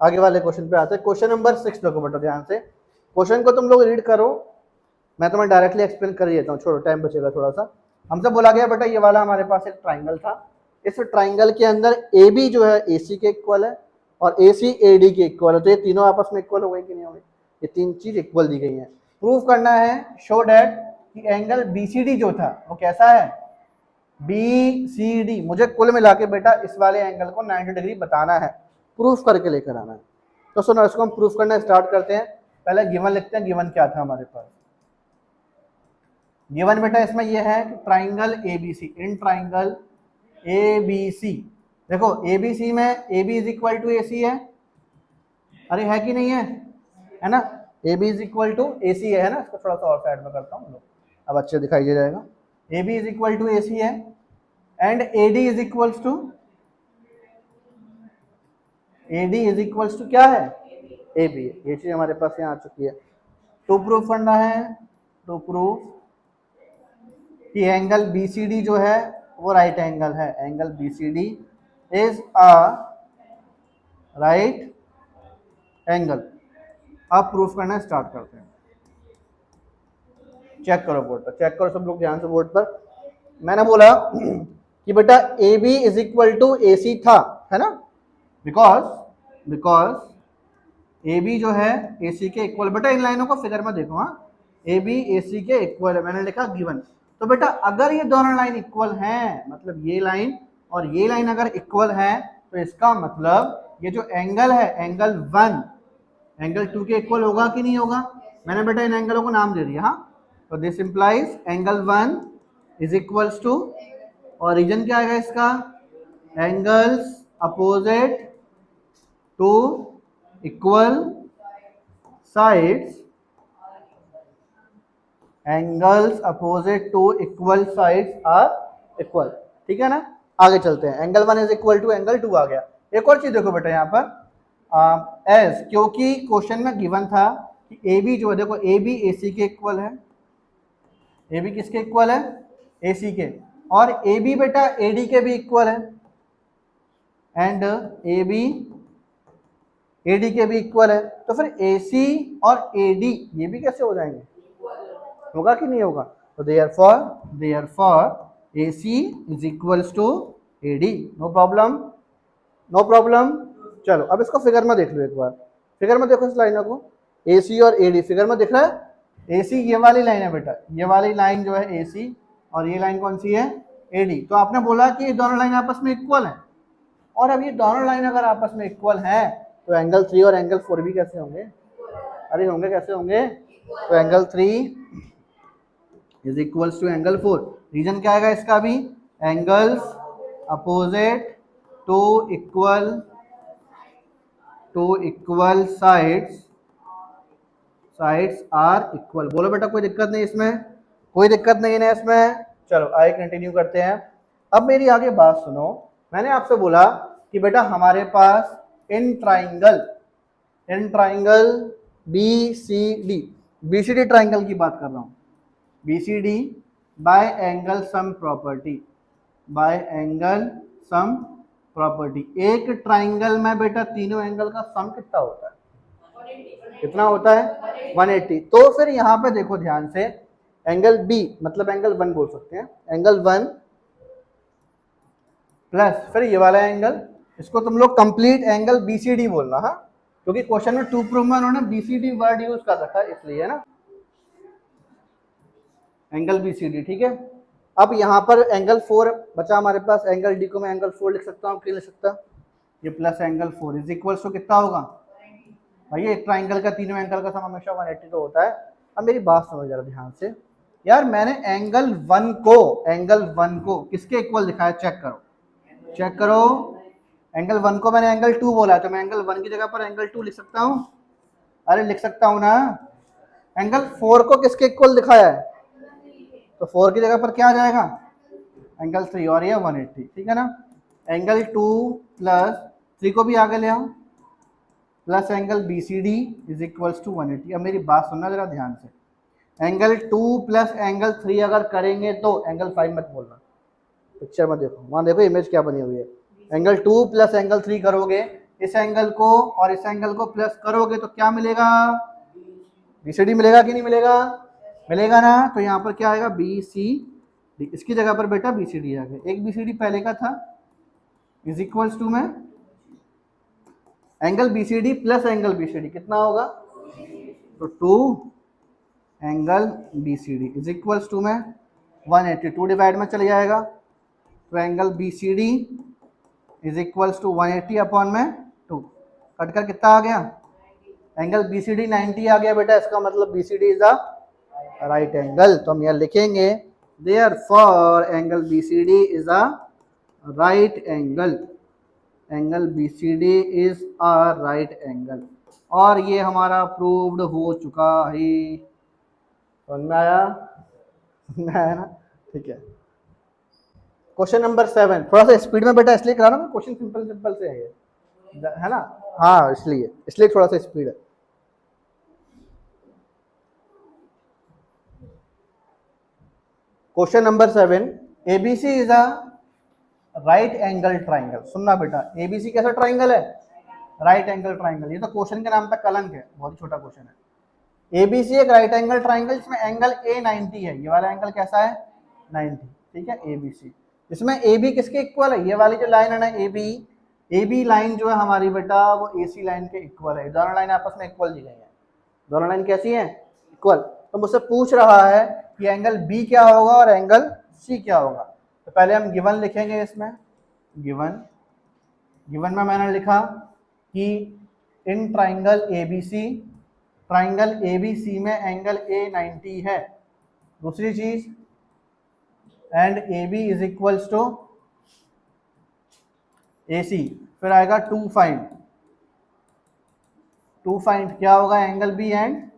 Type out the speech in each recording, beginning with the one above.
आगे वाले क्वेश्चन पे आते हैं। क्वेश्चन नंबर 6 देखो बेटा ध्यान से, क्वेश्चन को तुम लोग रीड करो, मैं तुम्हें डायरेक्टली एक्सप्लेन कर ही देता हूँ, छोड़ो टाइम बचेगा थोड़ा सा। हमसे बोला गया बेटा ये वाला हमारे पास एक ट्राइंगल था, इस ट्राइंगल के अंदर ए बी जो है ए सी के इक्वल है और ए सी ए डी के इक्वल है, तो ये तीनों आपस में इक्वल हो गई कि नहीं हो गई, ये तीन चीज इक्वल दी गई है। प्रूव करना है, शो डैट कि एंगल बी सी डी जो था वो कैसा है, बी सी डी, मुझे कुल मिला के बेटा इस वाले एंगल को 90 डिग्री बताना है, प्रूफ करके लेकर आना है। तो सुनो इसको हम प्रूफ करना स्टार्ट करते हैं। पहले गिवन लिखते हैं, गिवन क्या था हमारे पास। गिवन बेटा इसमें यह है कि triangle ABC, in triangle ABC, देखो एबीसी में A B is equal to A C है, अरे है कि नहीं है ना, A B is equal to A C है ना, इसको थोड़ा सा और साइड में करता हूँ, अब अच्छे दिखाई दे जाएगा। A B is equal to A C है and A D is equals to, A D is equals to क्या है, ए बी, ये चीज हमारे पास यहाँ आ चुकी है। टू प्रूफ करना है, टू प्रूफ कि एंगल बी सी डी जो है वो राइट एंगल है, angle B C D is a right angle. अब प्रूफ करना स्टार्ट करते हैं, चेक करो बोर्ड पर, चेक करो सब लोग ध्यान से बोर्ड पर। मैंने बोला कि बेटा A B is equal to A C था, है ना, बिकॉज ए बी जो है ए सी के इक्वल, बेटा इन लाइनों को फिगर में देखो, हाँ ए बी ए सी के इक्वल है, मैंने लिखा गिवन। तो बेटा अगर ये दोनों लाइन इक्वल हैं, मतलब ये लाइन और ये लाइन अगर इक्वल है, तो इसका मतलब ये जो एंगल है एंगल 1 एंगल 2 के इक्वल होगा कि नहीं होगा। मैंने बेटा इन एंगलों को नाम दे दिया, हाँ, तो this implies angle 1 is equals to, और रीजन क्या आएगा इसका, angles opposite to equal sides, angles opposite to equal sides are equal, ठीक है ना। आगे चलते हैं, angle 1 is equal to angle 2 आ गया। एक और चीज देखो बेटा यहाँ पर एज, क्योंकि क्वेश्चन में गिवन था कि ए बी जो है, देखो ए बी ए सी के इक्वल है, ए बी किसके इक्वल है, ए सी के, और ए बी बेटा ए डी के भी इक्वल है and A B A D के भी इक्वल है, तो फिर ए सी और ए डी ये भी कैसे हो जाएंगे, होगा कि नहीं होगा। तो therefore A C is equals to A D, no problem, no problem. चलो अब इसको फिगर में देख लो एक बार, फिगर में देखो इस लाइनों को, ए सी और ए डी फिगर में दिख रहा है। ए सी ये वाली लाइन है बेटा, ये वाली लाइन जो है ए सी, और ये लाइन कौन सी है, ए डी। तो आपने बोला कि ये दोनों लाइन आपस में इक्वल है, और अब ये दोनों लाइन अगर आपस में इक्वल है तो एंगल 3 और एंगल 4 भी कैसे होंगे, अरे होंगे, कैसे होंगे, तो angle 3 is equals to angle 4। Reason क्या आएगा इसका भी, angles opposite to equal sides are equal. बोलो बेटा कोई दिक्कत नहीं इसमें, कोई दिक्कत नहीं है इसमें। चलो आगे कंटिन्यू करते हैं। अब मेरी आगे बात सुनो, मैंने आपसे बोला कि बेटा हमारे पास in triangle B C D triangle की बात कर रहा हूँ, B C D by angle sum property, एक ट्राइंगल में बेटा तीनों एंगल का सम कितना होता है, कितना होता है 180। तो फिर यहाँ पे देखो ध्यान से, एंगल बी मतलब एंगल 1 बोल सकते हैं, एंगल 1 प्लस फिर ये वाला एंगल, इसको तुम लोग कंप्लीट एंगल बीसीडी बोलना, हाँ, क्योंकि क्वेश्चन में 2 प्रूफ में उन्होंने बीसीडी वर्ड यूज कर रखा है इसलिए, है ना, एंगल बीसीडी, ठीक है। अब यहाँ पर एंगल 4 बचा हमारे पास, एंगल डी को मैं एंगल 4 लिख सकता हूँ, क्यों लिख सकता, ये plus angle 4 is equals to कितना होगा भाई, एक ट्राइंगल का तीनों एंगल का सम हमेशा 180 तो होता है। अब मेरी बात समझ जरा ध्यान से यार, मैंने एंगल 1 को किसके इक्वल दिखाया, चेक करो, एंगल 1 को मैंने एंगल 2 बोला है, तो मैं एंगल 1 की जगह पर एंगल 2 लिख सकता हूँ, अरे लिख सकता हूँ ना। एंगल 4 को किसके इक्वल दिखाया है, तो 4 की जगह पर क्या आ जाएगा, एंगल 3, और ये 180, ठीक है ना। एंगल 2 प्लस 3 को भी आगे ले आओ, plus angle B C D is equals to 180। अब मेरी बात सुनना जरा ध्यान से, एंगल 2 प्लस एंगल 3 अगर करेंगे तो एंगल 5 मत बोलना, पिक्चर में देखो, वहाँ देखो इमेज क्या बनी हुई है, एंगल 2 प्लस एंगल 3 करोगे इस एंगल को और इस एंगल को प्लस करोगे तो क्या मिलेगा, BCD मिलेगा कि नहीं मिलेगा, मिलेगा ना। तो यहाँ पर क्या आएगा, BCD, इसकी जगह पर बेटा BCD आ गया। एक BCD पहले का था इज इक्वल्स टू में angle BCD plus angle BCD कितना होगा, तो 2 angle BCD is equals to में 182 डिवाइड में चले जाएगा, तो angle BCD is equals to 180 upon में 2, कट कर कितना आ गया, एंगल BCD 90 आ गया बेटा। इसका मतलब BCD is a right angle. तो हम यहाँ लिखेंगे therefore angle BCD is a right angle, angle BCD is a right angle. और ये हमारा प्रूव्ड हो चुका है। समझ में आया, समझ में आया ना, ठीक है। क्वेश्चन नंबर 7, थोड़ा सा स्पीड में बेटा इसलिए करा ना, क्वेश्चन सिंपल सिंपल से है ना, हाँ इसलिए थोड़ा सा स्पीड है। Question number 7, ABC is a right angle triangle. सुनना बेटा, ABC कैसा ट्राइंगल है, राइट एंगल ट्राइंगल। ये तो क्वेश्चन के नाम पे कलंक है, बहुत ही छोटा क्वेश्चन है। ABC एक राइट एंगल ट्राइंगल जिसमें एंगल A 90 है, ये वाला एंगल कैसा है 90, ठीक है ABC। इसमें AB किसके इक्वल है, ये वाली जो लाइन है ना AB लाइन जो है हमारी बेटा वो AC लाइन के इक्वल है। दोनों लाइन आपस में इक्वल दी गई है, दोनों लाइन कैसी है, इक्वल। तो मुझसे पूछ रहा है कि एंगल B क्या होगा और एंगल C क्या होगा। तो पहले हम गिवन लिखेंगे, इसमें गिवन में मैंने लिखा कि इन ट्राइंगल ABC में एंगल A 90 है। दूसरी चीज, and AB is equals to AC, फिर आएगा टू फाइंड क्या होगा एंगल B एंड,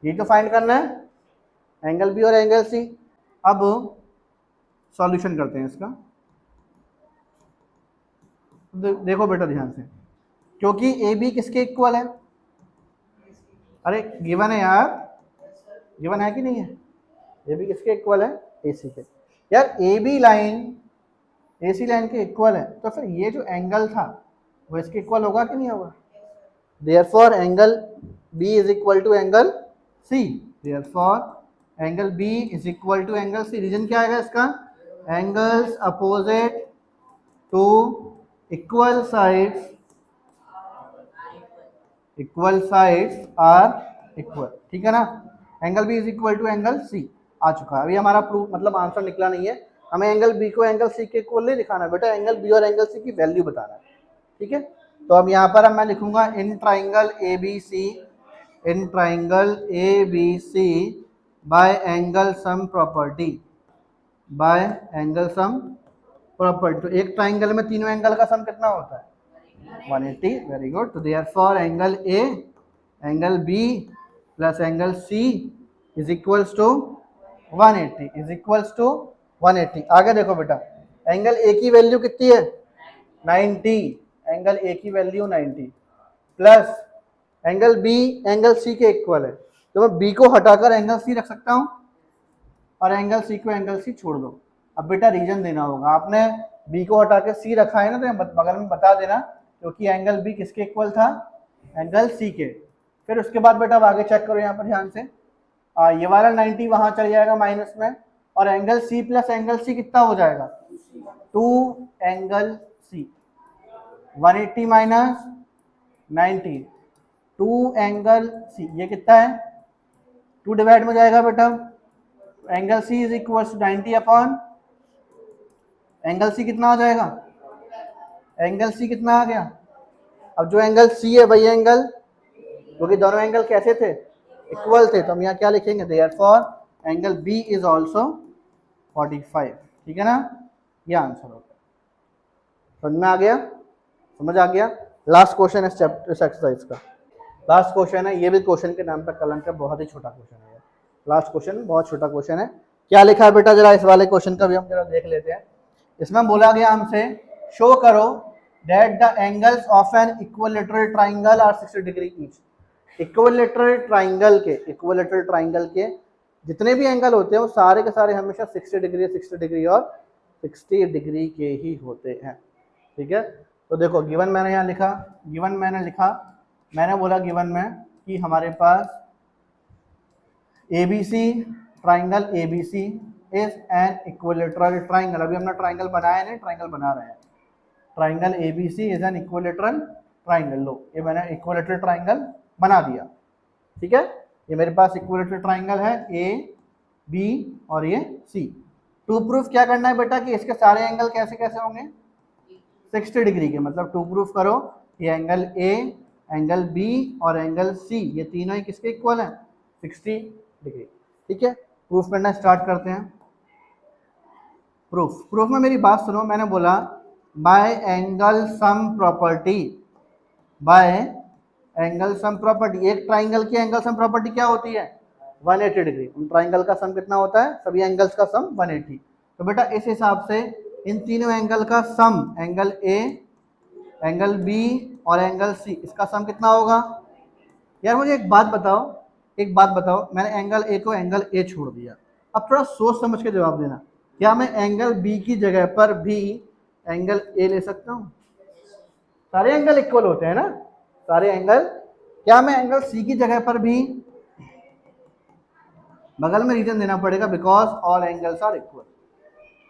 ये तो फाइंड करना है एंगल B और एंगल C। अब सॉल्यूशन करते हैं इसका। देखो बेटा ध्यान से, क्योंकि AB किसके इक्वल है, अरे गिवन है यार, गिवन है कि नहीं है, AB किसके इक्वल है, AC के। यार AB लाइन AC लाइन के इक्वल है, तो फिर ये जो एंगल था वो इसके इक्वल होगा कि नहीं होगा। Therefore angle B is equal to angle C, therefore angle B is equal to angle C। Reason क्या आएगा इसका, angles opposite to equal sides are equal, ठीक है ना। Angle B is equal to angle C आ चुका है। अभी हमारा प्रूफ मतलब आंसर निकला नहीं है, हमें एंगल B को एंगल C के इक्वल नहीं दिखाना बेटा, एंगल B और एंगल C की वैल्यू बताना है, ठीक है। तो अब यहाँ पर मैं लिखूंगा इन triangle ABC bye angle sum property, तो एक ट्राइंगल में तीनों एंगल का सम कितना होता है 180, वेरी गुड। तो therefore angle A angle B plus angle C is equals to 180 आगे देखो बेटा, एंगल A की वैल्यू कितनी है 90, एंगल A की value 90 plus angle B angle C के इक्वल है, तो मैं B को हटाकर एंगल C रख सकता हूं और एंगल C को एंगल C छोड़ दो। अब बेटा रीजन देना होगा, आपने B को हटा के C रखा है ना, तो बगल में बता देना, क्योंकि एंगल B किसके इक्वल था, एंगल C के। फिर उसके बाद बेटा अब आगे चेक करो यहाँ पर ध्यान से, ये वाला 90 वहां चल जाएगा माइनस में, और angle C plus angle C कितना हो जाएगा 2 angle C, 180 minus 90 2 angle C, ये कितना है 2 डिवाइड में जाएगा बेटा, angle C is equal to 90 upon angle C कितना हो जाएगा, एंगल C कितना आ गया। अब जो एंगल C है वही एंगल, क्योंकि दोनों एंगल कैसे थे इक्वल थे, तो हम यहाँ क्या लिखेंगे therefore angle B is also 45, ठीक है ना, ये आंसर होगा। समझ में आ गया, समझ आ गया। लास्ट क्वेश्चन है इस चैप्टर इस एक्सरसाइज का, लास्ट क्वेश्चन है, ये भी क्वेश्चन के नाम पर कलंक है, बहुत ही छोटा क्वेश्चन है। लास्ट क्वेश्चन बहुत छोटा क्वेश्चन है, क्या लिखा है बेटा जरा इस वाले क्वेश्चन का भी हम जरा देख लेते हैं। इसमें बोला गया हमसे शो करो that the angles of an equilateral triangle are 60 degree each. Equilateral triangle के जितने भी एंगल होते हैं वो सारे के सारे हमेशा 60 डिग्री और 60 डिग्री के ही होते हैं, ठीक है। तो देखो गिवन मैंने यहाँ लिखा, गिवन मैंने लिखा, मैंने बोला गिवन में कि हमारे पास ABC triangle ABC is an equilateral triangle. अभी हमने ट्राइंगल बनाया नहीं, ट्राइंगल बना रहे हैं। Triangle ABC is an equilateral triangle. लो ये मैंने इक्विलेटरल ट्राइंगल बना दिया, ठीक है। ये मेरे पास इक्विलेटरल ट्राइंगल है A B और ये C। टू प्रूफ क्या करना है बेटा कि इसके सारे एंगल कैसे कैसे होंगे 60 डिग्री के। मतलब टू प्रूफ करो ये एंगल A, एंगल B और एंगल C ये तीनों ही किसके इक्वल हैं 60 डिग्री, ठीक है। प्रूफ करना स्टार्ट करते हैं। प्रूफ में मेरी बात सुनो, मैंने बोला bye angle sum property, bye angle sum property. एक ट्राइंगल की एंगल सम प्रॉपर्टी क्या होती है 180 डिग्री। उन ट्राइंगल का सम कितना होता है, सभी एंगल्स का सम 180। तो बेटा इस हिसाब से इन तीनों एंगल का सम, एंगल A, एंगल B और एंगल C, इसका सम कितना होगा। यार मुझे एक बात बताओ, मैंने एंगल A को एंगल A छोड़ दिया। अब थोड़ा सोच समझ के जवाब देना, क्या मैं एंगल B की जगह पर भी एंगल A ले सकता हूँ। सारे एंगल इक्वल होते हैं ना, सारे एंगल। क्या मैं एंगल C की जगह पर भी, बगल में रीजन देना पड़ेगा, because all angles are equal,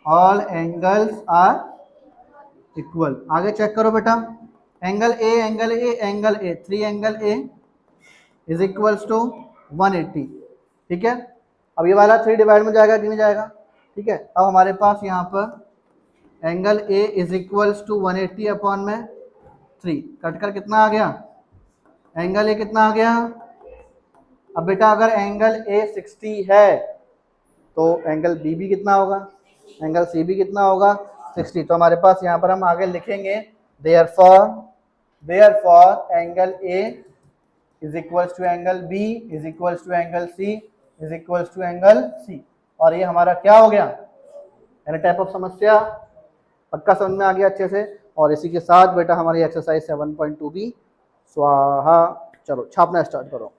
all angles are equal. आगे चेक करो बेटा, angle A, angle A, angle A, 3 angle A is equals to 180, ठीक है। अब ये वाला 3 डिवाइड में जाएगा कि नहीं जाएगा, ठीक है। अब हमारे पास यहाँ पर angle A is equals to 180 upon में 3, कटकर कितना आ गया, एंगल A कितना आ गया। अब बेटा अगर एंगल A 60 है तो एंगल B भी कितना होगा, एंगल C भी कितना होगा 60। तो हमारे पास यहाँ पर हम आगे लिखेंगे therefore angle A is equals to angle B is equals to angle C is equals to angle C। और ये हमारा क्या हो गया, एनी टाइप ऑफ समस्या पक्का समझ में आ गया अच्छे से। और इसी के साथ बेटा हमारी एक्सरसाइज 7.2 भी स्वाहा। चलो छापना स्टार्ट करो।